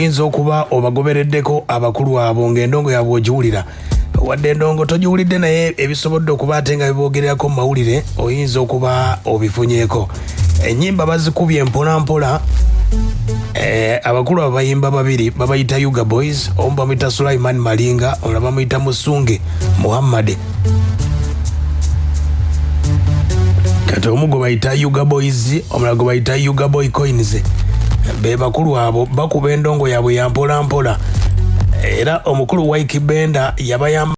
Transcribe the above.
oyinza okuba obagobereddeko abakulu abo ng'endongo yaabwe ogiwulira wadde endongo togiwulidde naye ebisobodde okuba ate nga biboogererako mu mawulire oyinza okuba obifunyeeko. Ennyimba bazikubye mpolampola. Abakulu abo bayimba babiri babayita Yuga Boys, omu bamuyita Sulaiman Malinga, omulala bamuyita Musunge Muhammad. Kati omu gwe bayita Yuga Boys, omulala gwe bayita Yuga Boy Coins. Be bakulu abo bakuba endongo yaabwe ya mpolampola. Era omukulu wa Ikibenda yabayamba